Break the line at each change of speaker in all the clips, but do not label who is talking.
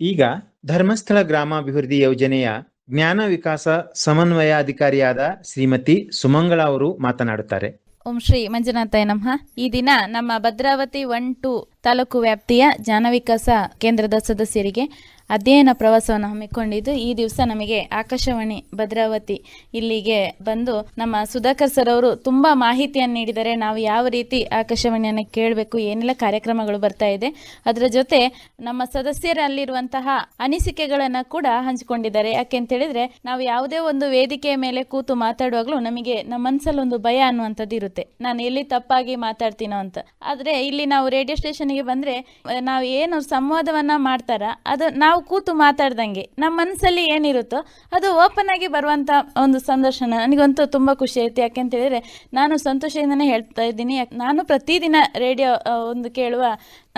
ಈಗ ಧರ್ಮಸ್ಥಳ ಗ್ರಾಮಾಭಿವೃದ್ಧಿ ಯೋಜನೆಯ ಜ್ಞಾನ ವಿಕಾಸ ಸಮನ್ವಯಾಧಿಕಾರಿಯಾದ ಶ್ರೀಮತಿ ಸುಮಂಗಳ ಅವರು ಮಾತನಾಡುತ್ತಾರೆ.
ಓಂ ಶ್ರೀ ಮಂಜುನಾಥಾಯ ನಮಃ. ಈ ದಿನ ನಮ್ಮ ಭದ್ರಾವತಿ 1-2 ತಾಲೂಕು ವ್ಯಾಪ್ತಿಯ ಜ್ಞಾನ ವಿಕಾಸ ಕೇಂದ್ರದ ಸದಸ್ಯರಿಗೆ ಅಧ್ಯಯನ ಪ್ರವಾಸವನ್ನು ಹಮ್ಮಿಕೊಂಡಿದ್ದು, ಈ ದಿವಸ ನಮಗೆ ಆಕಾಶವಾಣಿ ಭದ್ರಾವತಿ ಇಲ್ಲಿಗೆ ಬಂದು ನಮ್ಮ ಸುಧಾಕರ್ ಸರ್ ಅವರು ತುಂಬಾ ಮಾಹಿತಿಯನ್ನು ನೀಡಿದ್ದಾರೆ. ನಾವು ಯಾವ ರೀತಿ ಆಕಾಶವಾಣಿಯನ್ನು ಕೇಳಬೇಕು, ಏನೆಲ್ಲ ಕಾರ್ಯಕ್ರಮಗಳು ಬರ್ತಾ ಇದೆ, ಅದರ ಜೊತೆ ನಮ್ಮ ಸದಸ್ಯರಲ್ಲಿರುವಂತಹ ಅನಿಸಿಕೆಗಳನ್ನು ಕೂಡ ಹಂಚಿಕೊಂಡಿದ್ದಾರೆ. ಯಾಕೆಂತ ಹೇಳಿದ್ರೆ ನಾವು ಯಾವುದೇ ಒಂದು ವೇದಿಕೆಯ ಮೇಲೆ ಕೂತು ಮಾತಾಡುವಾಗಲೂ ನಮಗೆ ನಮ್ಮ ಮನಸ್ಸಲ್ಲಿ ಒಂದು ಭಯ ಅನ್ನುವಂಥದ್ದು ಇರುತ್ತೆ, ನಾನು ಎಲ್ಲಿ ತಪ್ಪಾಗಿ ಮಾತಾಡ್ತೀನೋ ಅಂತ. ಆದ್ರೆ ಇಲ್ಲಿ ನಾವು ರೇಡಿಯೋ ಸ್ಟೇಷನ್ಗೆ ಬಂದ್ರೆ ನಾವು ಏನು ಸಂವಾದವನ್ನ ಮಾಡ್ತಾರ ಅದು ನಾವು ಕೂತು ಮಾತಾಡ್ದಂಗೆ ನಮ್ಮ ಮನಸ್ಸಲ್ಲಿ ಏನಿರುತ್ತೋ ಅದು ಓಪನ್ ಆಗಿ ಬರುವಂತ ಒಂದು ಸಂದರ್ಶನ ನನಗಂತೂ ತುಂಬಾ ಖುಷಿ ಆಯ್ತು. ಯಾಕೆಂತ ಹೇಳಿದ್ರೆ ನಾನು ಸಂತೋಷದಿಂದನೇ ಹೇಳ್ತಾ ಇದ್ದೀನಿ. ನಾನು ಪ್ರತಿದಿನ ರೇಡಿಯೋ ಒಂದು ಕೇಳುವ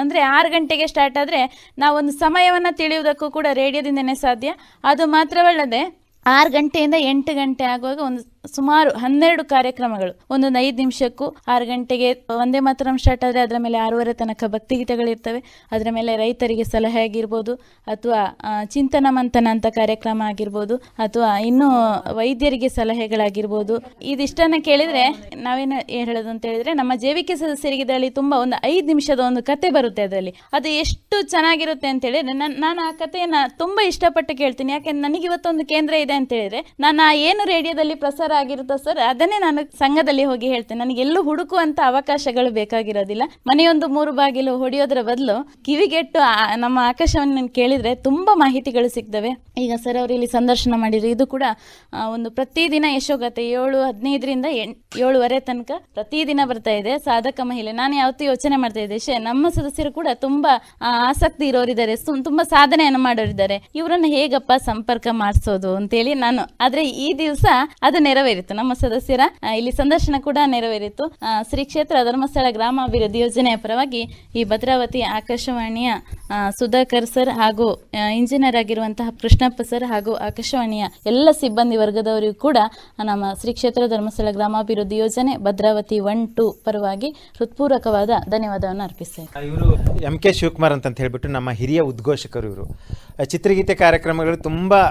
ಅಂದ್ರೆ 6 ಗಂಟೆಗೆ ಸ್ಟಾರ್ಟ್ ಆದ್ರೆ ನಾವೊಂದು ಸಮಯವನ್ನ ತಿಳಿಯುವುದಕ್ಕೂ ಕೂಡ ರೇಡಿಯೋದಿಂದನೇ ಸಾಧ್ಯ. ಅದು ಮಾತ್ರವಲ್ಲದೆ 6 ಗಂಟೆಯಿಂದ 8 ಗಂಟೆ ಆಗುವಾಗ ಒಂದು ಸುಮಾರು 12 ಕಾರ್ಯಕ್ರಮಗಳು, 5 ನಿಮಿಷಕ್ಕೂ 6 ಗಂಟೆಗೆ ಒಂದೇ ಮಾತರಂ ಸ್ಟಾರ್ಟ್ ಆದರೆ ಅದರ ಮೇಲೆ 6:30 ತನಕ ಭಕ್ತಿಗೀತೆಗಳಿರ್ತವೆ. ಅದರ ಮೇಲೆ ರೈತರಿಗೆ ಸಲಹೆ ಆಗಿರ್ಬೋದು, ಅಥವಾ ಚಿಂತನ ಮಂಥನ ಅಂತ ಕಾರ್ಯಕ್ರಮ ಆಗಿರ್ಬೋದು, ಅಥವಾ ಇನ್ನೂ ವೈದ್ಯರಿಗೆ ಸಲಹೆಗಳಾಗಿರ್ಬೋದು. ಇದಿಷ್ಟನ್ನು ಕೇಳಿದ್ರೆ ನಾವೇನು ಹೇಳೋದು ಅಂತ ಹೇಳಿದ್ರೆ, ನಮ್ಮ ಜೇವಿಕೆ ಸದಸ್ಯರಿಗೆ ಇದರಲ್ಲಿ ತುಂಬಾ ಒಂದು 5 ನಿಮಿಷದ ಒಂದು ಕತೆ ಬರುತ್ತೆ. ಅದರಲ್ಲಿ ಅದು ಎಷ್ಟು ಚೆನ್ನಾಗಿರುತ್ತೆ ಅಂತ ಹೇಳಿದ್ರೆ ನಾನು ಆ ಕಥೆಯನ್ನ ತುಂಬಾ ಇಷ್ಟಪಟ್ಟು ಕೇಳ್ತೀನಿ. ಯಾಕೆಂದ್ರೆ ನನಗೆ ಇವತ್ತೊಂದು ಕೇಂದ್ರ ಇದೆ ಅಂತ ಹೇಳಿದ್ರೆ ನಾನು ಏನು ರೇಡಿಯೋದಲ್ಲಿ ಪ್ರಸಾರ ಆಗಿರುತ್ತೋ ಸರ್ ಅದನ್ನೇ ನಾನು ಸಂಘದಲ್ಲಿ ಹೋಗಿ ಹೇಳ್ತೇನೆ. ನನಗೆ ಎಲ್ಲೂ ಹುಡುಕುವಂತ ಅವಕಾಶಗಳು ಬೇಕಾಗಿರೋದಿಲ್ಲ. ಮನೆಯೊಂದು 3 ಬಾಗಿಲು ಹೊಡೆಯೋದ್ರ ಬದಲು ಕಿವಿಗೆಟ್ಟು ನಮ್ಮ ಆಕಾಶವನ್ನು ಕೇಳಿದ್ರೆ ತುಂಬಾ ಮಾಹಿತಿಗಳು ಸಿಗ್ತವೆ. ಈಗ ಸರ್ ಅವರು ಇಲ್ಲಿ ಸಂದರ್ಶನ ಮಾಡಿದ್ರು, ಇದು ಕೂಡ ಒಂದು ಪ್ರತಿದಿನ ಯಶೋಗಾಥೆ 7:15ರಿಂದ 7:30 ತನಕ ಪ್ರತಿದಿನ ಬರ್ತಾ ಇದೆ. ಸಾಧಕ ಮಹಿಳೆ, ನಾನು ಯಾವತ್ತೂ ಯೋಚನೆ ಮಾಡ್ತಾ ಇದ್ದೆ ನಮ್ಮ ಸದಸ್ಯರು ಕೂಡ ತುಂಬಾ ಆಸಕ್ತಿ ಇರೋರಿದ್ದಾರೆ, ತುಂಬಾ ಸಾಧನೆಯನ್ನು ಮಾಡೋರಿದ್ದಾರೆ, ಇವರನ್ನು ಹೇಗಪ್ಪ ಸಂಪರ್ಕ ಮಾಡಿಸೋದು ಅಂತೇಳಿ ನಾನು. ಆದ್ರೆ ಈ ದಿವಸ ಅದು ನೆರವೇರಿತು, ನಮ್ಮ ಸದಸ್ಯರ ಇಲ್ಲಿ ಸಂದರ್ಶನ ಕೂಡ ನೆರವೇರಿತು. ಶ್ರೀ ಕ್ಷೇತ್ರ ಧರ್ಮಸ್ಥಳ ಗ್ರಾಮಾಭಿವೃದ್ಧಿ ಯೋಜನೆಯ ಪರವಾಗಿ ಈ ಭದ್ರಾವತಿ ಆಕಾಶವಾಣಿಯ ಸುಧಾಕರ್ ಸರ್ ಹಾಗೂ ಇಂಜಿನಿಯರ್ ಆಗಿರುವಂತಹ ಕೃಷ್ಣಪ್ಪ ಸರ್ ಹಾಗೂ ಆಕಾಶವಾಣಿಯ ಎಲ್ಲ ಸಿಬ್ಬಂದಿ ವರ್ಗದವರಿಗೂ ಕೂಡ ನಮ್ಮ ಶ್ರೀ ಕ್ಷೇತ್ರ ಧರ್ಮಸ್ಥಳ ಗ್ರಾಮಾಭಿವೃದ್ಧಿ ಯೋಜನೆ ಭದ್ರಾವತಿ 1-2 ಪರವಾಗಿ ಹೃತ್ಪೂರ್ವಕವಾದ ಧನ್ಯವಾದವನ್ನು ಅರ್ಪಿಸ್ತೇನೆ.
ಇವರು MK ಶಿವಕುಮಾರ್ ಅಂತ ಹೇಳ್ಬಿಟ್ಟು ನಮ್ಮ ಹಿರಿಯ ಉದ್ಘೋಷಕರು. ಇವರು ಚಿತ್ರಗೀತೆ ಕಾರ್ಯಕ್ರಮಗಳು ತುಂಬಾ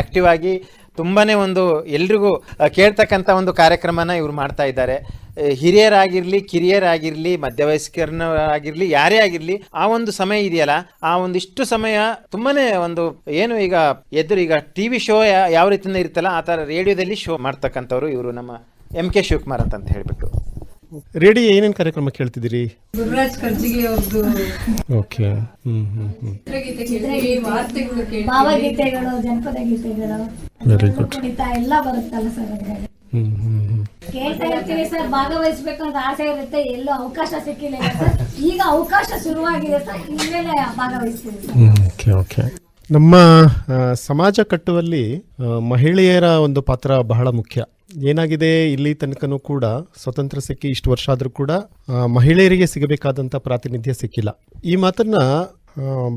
ಆಕ್ಟಿವ್ ಆಗಿ ತುಂಬಾನೇ ಒಂದು ಎಲ್ರಿಗೂ ಕೇಳ್ತಕ್ಕಂಥ ಒಂದು ಕಾರ್ಯಕ್ರಮನ ಇವರು ಮಾಡ್ತಾ ಇದ್ದಾರೆ. ಹಿರಿಯರಾಗಿರ್ಲಿ, ಕಿರಿಯರಾಗಿರ್ಲಿ, ಮಧ್ಯವಯಸ್ಕರರಾಗಿರ್ಲಿ, ಯಾರೇ ಆಗಿರ್ಲಿ, ಆ ಒಂದು ಸಮಯ ಇದೆಯಲ್ಲ, ಆ ಒಂದಿಷ್ಟು ಸಮಯ ತುಂಬಾನೇ ಒಂದು ಏನು ಈಗ ಈಗ TV ಶೋ ಯಾವ ರೀತಿಯಿಂದ ಇರುತ್ತಲ್ಲ ಆ ಥರ ರೇಡಿಯೋದಲ್ಲಿ ಶೋ ಮಾಡ್ತಕ್ಕಂಥವ್ರು ಇವರು ನಮ್ಮ MK ಶಿವಕುಮಾರ್ ಅಂತ ಹೇಳ್ಬಿಟ್ಟು.
ರೇಡಿಯೋ ಏನೇನು ಕಾರ್ಯಕ್ರಮ ಕೇಳ್ತಿದ್ದೀರಿ?
ಗುರುರಾಜ್ ಕರ್ಜಿಗೆ ಅವ್ರದ್ದು
ಓಕೆ.
ಭಾವಗೀತೆಗಳು, ಜನಪದ ಗೀತೆಗಳು,
ವೆರಿ ಗುಡ್,
ಎಲ್ಲ ಬರುತ್ತಲ್ಲ ಸರ್ ಅದ್ರಲ್ಲಿ. ಕೇಳ್ತಾ ಇರ್ತೀವಿ ಸರ್, ಭಾಗವಹಿಸ್ಬೇಕಂತ ಆಸೆ ಇರುತ್ತೆ, ಎಲ್ಲೂ ಅವಕಾಶ ಸಿಕ್ಕಿಲ್ಲ ಸರ್. ಈಗ ಅವಕಾಶ ಶುರುವಾಗಿದೆ ಸರ್, ಇನ್ಮೇಲೆ ಭಾಗವಹಿಸ್ತೀವಿ ಸರ್.
Okay okay. ನಮ್ಮ ಸಮಾಜ ಕಟ್ಟುವಲ್ಲಿ ಮಹಿಳೆಯರ ಒಂದು ಪಾತ್ರ ಬಹಳ ಮುಖ್ಯ. ಏನಾಗಿದೆ, ಇಲ್ಲಿ ತನಕನೂ ಕೂಡ ಸ್ವತಂತ್ರ ಸಿಕ್ಕಿ ಇಷ್ಟು ವರ್ಷ ಆದರೂ ಕೂಡ ಮಹಿಳೆಯರಿಗೆ ಸಿಗಬೇಕಾದಂಥ ಪ್ರಾತಿನಿಧ್ಯ ಸಿಕ್ಕಿಲ್ಲ. ಈ ಮಾತನ್ನ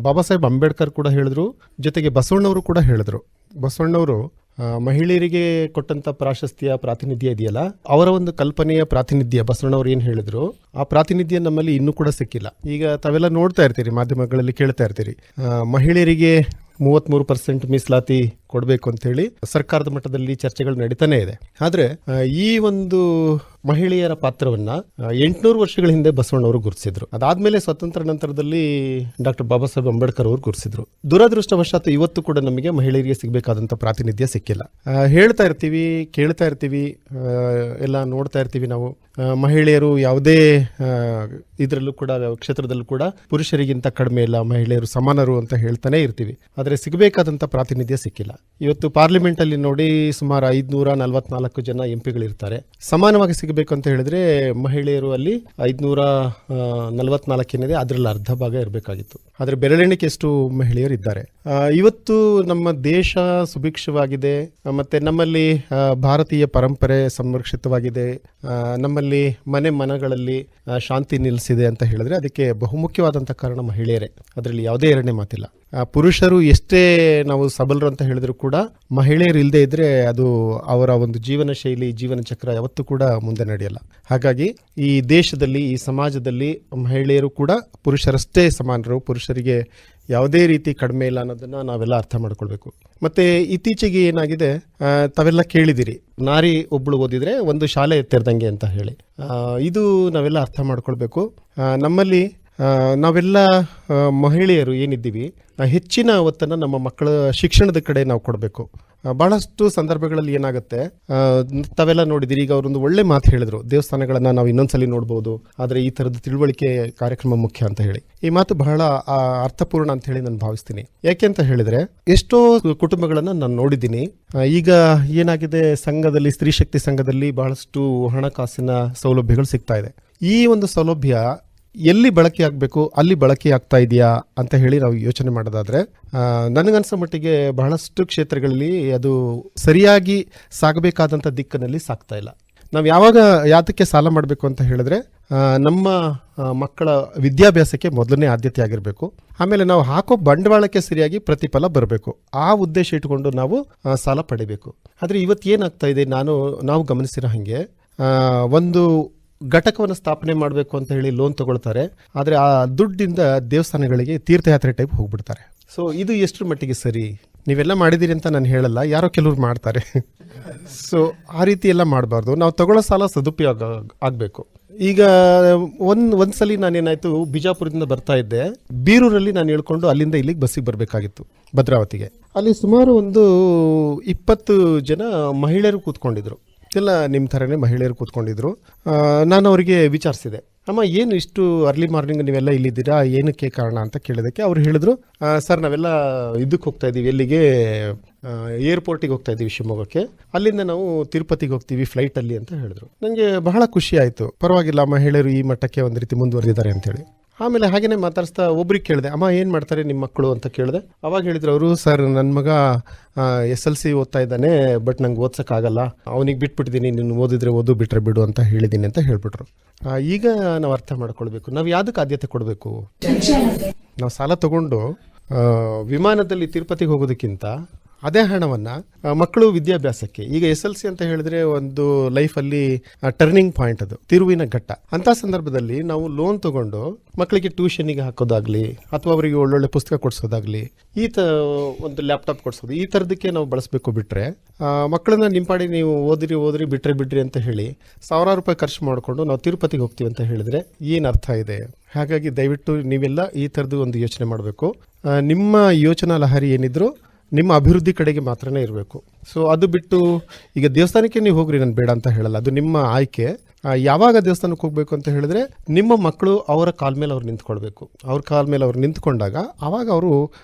ಬಾಬಾ ಸಾಹೇಬ್ ಅಂಬೇಡ್ಕರ್ ಕೂಡ ಹೇಳಿದ್ರು, ಜೊತೆಗೆ ಬಸವಣ್ಣವರು ಕೂಡ ಹೇಳಿದ್ರು. ಬಸವಣ್ಣವರು ಮಹಿಳೆಯರಿಗೆ ಕೊಟ್ಟಂತ ಪ್ರಾಶಸ್ತ್ಯ, ಪ್ರಾತಿನಿಧ್ಯ ಇದೆಯಲ್ಲ, ಅವರ ಒಂದು ಕಲ್ಪನೆಯ ಪ್ರಾತಿನಿಧ್ಯ ಬಸವಣ್ಣವ್ರು ಏನು ಹೇಳಿದ್ರು, ಆ ಪ್ರಾತಿನಿಧ್ಯ ನಮ್ಮಲ್ಲಿ ಇನ್ನೂ ಕೂಡ ಸಿಕ್ಕಿಲ್ಲ. ಈಗ ತಾವೆಲ್ಲ ನೋಡ್ತಾ ಇರ್ತೀರಿ, ಮಾಧ್ಯಮಗಳಲ್ಲಿ ಕೇಳ್ತಾ ಇರ್ತೀರಿ, ಮಹಿಳೆಯರಿಗೆ 33% ಮೀಸಲಾತಿ ಕೊಡಬೇಕು ಅಂತೇಳಿ ಸರ್ಕಾರದ ಮಟ್ಟದಲ್ಲಿ ಚರ್ಚೆಗಳು ನಡೀತಾನೆ ಇದೆ. ಆದ್ರೆ ಈ ಒಂದು ಮಹಿಳೆಯರ ಪಾತ್ರವನ್ನ 800 ವರ್ಷಗಳ ಹಿಂದೆ ಬಸವಣ್ಣವರು ಗುರುತಿಸಿದ್ರು. ಅದಾದ್ಮೇಲೆ ಸ್ವತಂತ್ರ ನಂತರದಲ್ಲಿ ಡಾಕ್ಟರ್ ಬಾಬಾ ಸಾಹೇಬ್ ಅಂಬೇಡ್ಕರ್ ಅವರು ಗುರುತಿಸಿದ್ರು. ದುರದೃಷ್ಟವಶಾತ್ ಇವತ್ತು ಕೂಡ ನಮಗೆ ಮಹಿಳೆಯರಿಗೆ ಸಿಗಬೇಕಾದಂತ ಪ್ರಾತಿನಿಧ್ಯ ಸಿಕ್ಕಿಲ್ಲ. ಹೇಳ್ತಾ ಇರ್ತೀವಿ, ಕೇಳ್ತಾ ಇರ್ತೀವಿ, ಎಲ್ಲ ನೋಡ್ತಾ ಇರ್ತೀವಿ ನಾವು. ಮಹಿಳೆಯರು ಯಾವುದೇ ಇದರಲ್ಲೂ ಕೂಡ, ಕ್ಷೇತ್ರದಲ್ಲೂ ಕೂಡ ಪುರುಷರಿಗಿಂತ ಕಡಿಮೆ ಇಲ್ಲ, ಮಹಿಳೆಯರು ಸಮಾನರು ಅಂತ ಹೇಳ್ತಾನೆ ಇರ್ತೀವಿ. ಆದರೆ ಸಿಗಬೇಕಾದಂಥ ಪ್ರಾತಿನಿಧ್ಯ ಸಿಕ್ಕಿಲ್ಲ. ಇವತ್ತು ಪಾರ್ಲಿಮೆಂಟ್ ಅಲ್ಲಿ ನೋಡಿ ಸುಮಾರು 544 ಜನ MP-ಗಳಿರ್ತಾರೆ. ಸಮಾನವಾಗಿ ಸಿಗಬೇಕು ಅಂತ ಹೇಳಿದ್ರೆ ಮಹಿಳೆಯರು ಅಲ್ಲಿ 544 ಏನಿದೆ ಅದರಲ್ಲಿ ಅರ್ಧ ಭಾಗ ಇರಬೇಕಾಗಿತ್ತು. ಆದರೆ ಬೆರಳೆಣಿಕೆ ಎಷ್ಟು ಮಹಿಳೆಯರು ಇದ್ದಾರೆ. ಇವತ್ತು ನಮ್ಮ ದೇಶ ಸುಭಿಕ್ಷವಾಗಿದೆ, ಮತ್ತೆ ನಮ್ಮಲ್ಲಿ ಭಾರತೀಯ ಪರಂಪರೆ ಸಂರಕ್ಷಿತವಾಗಿದೆ, ನಮ್ಮಲ್ಲಿ ಮನೆಗಳಲ್ಲಿ ಶಾಂತಿ ನಿಲ್ಲಿಸಿದೆ ಅಂತ ಹೇಳಿದ್ರೆ ಅದಕ್ಕೆ ಬಹುಮುಖ್ಯವಾದಂಥ ಕಾರಣ ಮಹಿಳೆಯರೇ. ಅದರಲ್ಲಿ ಯಾವುದೇ ಎರಡನೇ ಮಾತಿಲ್ಲ. ಪುರುಷರು ಎಷ್ಟೇ ನಾವು ಸಬಲರು ಅಂತ ಹೇಳಿದ್ರು ಕೂಡ ಮಹಿಳೆಯರು ಇಲ್ಲದೆ ಇದ್ರೆ ಅದು ಅವರ ಒಂದು ಜೀವನ ಶೈಲಿ, ಜೀವನ ಚಕ್ರ ಯಾವತ್ತೂ ಕೂಡ ಮುಂದೆ ನಡೆಯಲ್ಲ. ಹಾಗಾಗಿ ಈ ದೇಶದಲ್ಲಿ, ಈ ಸಮಾಜದಲ್ಲಿ ಮಹಿಳೆಯರು ಕೂಡ ಪುರುಷರಷ್ಟೇ ಸಮಾನರು. ಪುರುಷರಿಗೆ ಯಾವುದೇ ರೀತಿ ಕಡಿಮೆ ಇಲ್ಲ ಅನ್ನೋದನ್ನು ನಾವೆಲ್ಲ ಅರ್ಥ ಮಾಡ್ಕೊಳ್ಬೇಕು. ಮತ್ತು ಇತ್ತೀಚೆಗೆ ಏನಾಗಿದೆ, ತಾವೆಲ್ಲ ಕೇಳಿದಿರಿ, ನಾರಿ ಒಬ್ಬಳು ಓದಿದರೆ ಒಂದು ಶಾಲೆ ತೆರೆದಂಗೆ ಅಂತ ಹೇಳಿ. ಇದು ನಾವೆಲ್ಲ ಅರ್ಥ ಮಾಡ್ಕೊಳ್ಬೇಕು. ನಮ್ಮಲ್ಲಿ ನಾವೆಲ್ಲ ಮಹಿಳೆಯರು ಏನಿದ್ದೀವಿ, ಹೆಚ್ಚಿನ ಒತ್ತನ್ನು ನಮ್ಮ ಮಕ್ಕಳ ಶಿಕ್ಷಣದ ಕಡೆ ನಾವು ಕೊಡಬೇಕು. ಭಾಳಷ್ಟು ಸಂದರ್ಭಗಳಲ್ಲಿ ಏನಾಗುತ್ತೆ, ತಾವೆಲ್ಲ ನೋಡಿದಿರಿ, ಈಗ ಅವರೊಂದು ಒಳ್ಳೆ ಮಾತು ಹೇಳಿದ್ರು, ದೇವಸ್ಥಾನಗಳನ್ನು ನಾವು ಇನ್ನೊಂದ್ಸಲಿ ನೋಡ್ಬೋದು, ಆದರೆ ಈ ಥರದ ತಿಳುವಳಿಕೆ ಕಾರ್ಯಕ್ರಮ ಮುಖ್ಯ ಅಂತ ಹೇಳಿ. ಈ ಮಾತು ಬಹಳ ಅರ್ಥಪೂರ್ಣ ಅಂತ ಹೇಳಿ ನಾನು ಭಾವಿಸ್ತೀನಿ. ಯಾಕೆ ಅಂತ ಹೇಳಿದ್ರೆ, ಎಷ್ಟೋ ಕುಟುಂಬಗಳನ್ನು ನಾನು ನೋಡಿದ್ದೀನಿ. ಈಗ ಏನಾಗಿದೆ, ಸಂಘದಲ್ಲಿ, ಸ್ತ್ರೀ ಶಕ್ತಿ ಸಂಘದಲ್ಲಿ ಬಹಳಷ್ಟು ಹಣಕಾಸಿನ ಸೌಲಭ್ಯಗಳು ಸಿಗ್ತಾ ಇದೆ. ಈ ಒಂದು ಸೌಲಭ್ಯ ಎಲ್ಲಿ ಬಳಕೆ ಆಗಬೇಕು ಅಲ್ಲಿ ಬಳಕೆ ಆಗ್ತಾ ಇದೆಯಾ ಅಂತ ಹೇಳಿ ನಾವು ಯೋಚನೆ ಮಾಡೋದಾದರೆ, ನನಗನ್ಸೋ ಮಟ್ಟಿಗೆ ಬಹಳಷ್ಟು ಕ್ಷೇತ್ರಗಳಲ್ಲಿ ಅದು ಸರಿಯಾಗಿ ಸಾಗಬೇಕಾದಂಥ ದಿಕ್ಕಿನಲ್ಲಿ ಸಾಗ್ತಾ ಇಲ್ಲ. ನಾವು ಯಾತಕ್ಕೆ ಸಾಲ ಮಾಡಬೇಕು ಅಂತ ಹೇಳಿದ್ರೆ, ನಮ್ಮ ಮಕ್ಕಳ ವಿದ್ಯಾಭ್ಯಾಸಕ್ಕೆ ಮೊದಲನೇ ಆದ್ಯತೆ ಆಗಿರಬೇಕು. ಆಮೇಲೆ ನಾವು ಹಾಕೋ ಬಂಡವಾಳಕ್ಕೆ ಸರಿಯಾಗಿ ಪ್ರತಿಫಲ ಬರಬೇಕು. ಆ ಉದ್ದೇಶ ಇಟ್ಕೊಂಡು ನಾವು ಸಾಲ ಪಡಿಬೇಕು. ಆದರೆ ಇವತ್ತು ಏನಾಗ್ತಾ ಇದೆ, ನಾವು ಗಮನಿಸಿರೋ ಹಾಗೆ, ಒಂದು ಘಟಕವನ್ನು ಸ್ಥಾಪನೆ ಮಾಡಬೇಕು ಅಂತ ಹೇಳಿ ಲೋನ್ ತಗೊಳ್ತಾರೆ, ಆದರೆ ಆ ದುಡ್ಡಿಂದ ದೇವಸ್ಥಾನಗಳಿಗೆ ತೀರ್ಥಯಾತ್ರೆ ಟೈಪ್ ಹೋಗ್ಬಿಡ್ತಾರೆ. ಸೊ ಇದು ಎಷ್ಟರ ಮಟ್ಟಿಗೆ ಸರಿ? ನೀವೆಲ್ಲ ಮಾಡಿದ್ದೀರಿ ಅಂತ ನಾನು ಹೇಳಲ್ಲ, ಯಾರೋ ಕೆಲವ್ರು ಮಾಡ್ತಾರೆ. ಸೊ ಆ ರೀತಿ ಎಲ್ಲ ಮಾಡಬಾರ್ದು. ನಾವು ತಗೊಳ್ಳೋ ಸಾಲ ಸದುಪಯೋಗ ಆಗಬೇಕು. ಈಗ ಒಂದ್ಸಲಿ ನಾನೇನಾಯಿತು, ಬಿಜಾಪುರದಿಂದ ಬರ್ತಾ ಇದ್ದೆ, ಬೀರೂರಲ್ಲಿ ನಾನು ಹೇಳ್ಕೊಂಡು ಅಲ್ಲಿಂದ ಇಲ್ಲಿಗೆ ಬಸ್ಸಿಗೆ ಬರಬೇಕಾಗಿತ್ತು ಭದ್ರಾವತಿಗೆ. ಅಲ್ಲಿ ಸುಮಾರು ಒಂದು 20 ಜನ ಮಹಿಳೆಯರು ಕೂತ್ಕೊಂಡಿದ್ರು, ಎಲ್ಲ ನಿಮ್ಮ ಥರನೇ ಮಹಿಳೆಯರು ಕೂತ್ಕೊಂಡಿದ್ರು. ನಾನು ಅವರಿಗೆ ವಿಚಾರಿಸಿದೆ, ಅಮ್ಮ ಏನು ಇಷ್ಟು ಅರ್ಲಿ ಮಾರ್ನಿಂಗ್ ನೀವೆಲ್ಲ ಇಲ್ಲಿದ್ದೀರಾ, ಏನಕ್ಕೆ ಕಾರಣ ಅಂತ ಕೇಳಿದಕ್ಕೆ ಅವ್ರು ಹೇಳಿದ್ರು, ಸರ್ ನಾವೆಲ್ಲ ಇದಕ್ಕೆ ಹೋಗ್ತಾ ಇದ್ದೀವಿ, ಎಲ್ಲಿಗೆ, ಏರ್ಪೋರ್ಟಿಗೆ ಹೋಗ್ತಾ ಇದ್ದೀವಿ ಶಿವಮೊಗ್ಗಕ್ಕೆ, ಅಲ್ಲಿಂದ ನಾವು ತಿರುಪತಿಗೆ ಹೋಗ್ತೀವಿ ಫ್ಲೈಟಲ್ಲಿ ಅಂತ ಹೇಳಿದ್ರು. ನನಗೆ ಬಹಳ ಖುಷಿ ಆಯಿತು. ಪರವಾಗಿಲ್ಲ, ಮಹಿಳೆಯರು ಈ ಮಟ್ಟಕ್ಕೆ ಒಂದು ರೀತಿ ಮುಂದುವರೆದಿದ್ದಾರೆ ಅಂತೇಳಿ. ಆಮೇಲೆ ಹಾಗೇನೆ ಮಾತಾಡಿಸ್ತಾ ಒಬ್ರಿಗೆ ಕೇಳಿದೆ, ಅಮ್ಮ ಏನು ಮಾಡ್ತಾರೆ ನಿಮ್ಮ ಮಕ್ಕಳು ಅಂತ ಕೇಳಿದೆ. ಅವಾಗ ಹೇಳಿದ್ರು ಅವರು, ಸರ್ ನನ್ನ ಮಗ SLC ಓದ್ತಾ ಇದ್ದಾನೆ, ಬಟ್ ನಂಗೆ ಓದ್ಸೋಕ್ಕಾಗಲ್ಲ, ಅವನಿಗೆ ಬಿಟ್ಬಿಟ್ಟಿದ್ದೀನಿ, ನೀನು ಓದಿದ್ರೆ ಓದು, ಬಿಟ್ಟರೆ ಬಿಡು ಅಂತ ಹೇಳಿದ್ದೀನಿ ಅಂತ ಹೇಳ್ಬಿಟ್ರು. ಈಗ ನಾವು ಅರ್ಥ ಮಾಡ್ಕೊಳ್ಬೇಕು, ನಾವು ಯಾವುದಕ್ಕೆ ಆದ್ಯತೆ ಕೊಡಬೇಕು. ನಾವು ಸಾಲ ತಗೊಂಡು ವಿಮಾನದಲ್ಲಿ ತಿರುಪತಿಗೆ ಹೋಗೋದಕ್ಕಿಂತ ಅದೇ ಹಣವನ್ನು ಮಕ್ಕಳು ವಿದ್ಯಾಭ್ಯಾಸಕ್ಕೆ, ಈಗ SLC ಅಂತ ಹೇಳಿದ್ರೆ ಒಂದು ಲೈಫಲ್ಲಿ ಟರ್ನಿಂಗ್ ಪಾಯಿಂಟ್, ಅದು ತಿರುವಿನ ಘಟ್ಟ. ಅಂಥ ಸಂದರ್ಭದಲ್ಲಿ ನಾವು ಲೋನ್ ತಗೊಂಡು ಮಕ್ಕಳಿಗೆ ಟ್ಯೂಷನಿಗೆ ಹಾಕೋದಾಗ್ಲಿ, ಅಥವಾ ಅವರಿಗೆ ಒಳ್ಳೊಳ್ಳೆ ಪುಸ್ತಕ ಕೊಡಿಸೋದಾಗ್ಲಿ, ಒಂದು ಲ್ಯಾಪ್ಟಾಪ್ ಕೊಡಿಸೋದು, ಈ ಥರದಕ್ಕೆ ನಾವು ಬಳಸಬೇಕು. ಬಿಟ್ಟರೆ ಮಕ್ಕಳನ್ನ ನಿಂಪಾಡಿ ನೀವು ಓದ್ರಿ ಬಿಟ್ರಿ ಅಂತ ಹೇಳಿ ಸಾವಿರಾರು ರೂಪಾಯಿ ಖರ್ಚು ಮಾಡಿಕೊಂಡು ನಾವು ತಿರುಪತಿಗೆ ಹೋಗ್ತೀವಿ ಅಂತ ಹೇಳಿದ್ರೆ ಏನು ಅರ್ಥ ಇದೆ? ಹಾಗಾಗಿ ದಯವಿಟ್ಟು ನೀವೆಲ್ಲ ಈ ಥರದ್ದು ಒಂದು ಯೋಚನೆ ಮಾಡಬೇಕು. ನಿಮ್ಮ ಯೋಚನಾ ಲಹರಿ ಏನಿದ್ರು ನಿಮ್ಮ ಅಭಿವೃದ್ಧಿ ಕಡೆಗೆ ಮಾತ್ರನೇ ಇರಬೇಕು. ಸೊ ಅದು ಬಿಟ್ಟು ಈಗ ದೇವಸ್ಥಾನಕ್ಕೆ ನೀವು ಹೋಗ್ರಿ, ನಾನು ಬೇಡ ಅಂತ ಹೇಳಲ್ಲ, ಅದು ನಿಮ್ಮ ಆಯ್ಕೆ. ಯಾವಾಗ ದೇವಸ್ಥಾನಕ್ಕೆ ಹೋಗಬೇಕು ಅಂತ ಹೇಳಿದ್ರೆ, ನಿಮ್ಮ ಮಕ್ಕಳು ಅವರ ಕಾಲ ಮೇಲೆ ಅವ್ರು ನಿಂತ್ಕೊಳ್ಬೇಕು. ಅವ್ರ ಕಾಲ ಮೇಲೆ ಅವ್ರು ನಿಂತ್ಕೊಂಡಾಗ ಆವಾಗ ಅವರು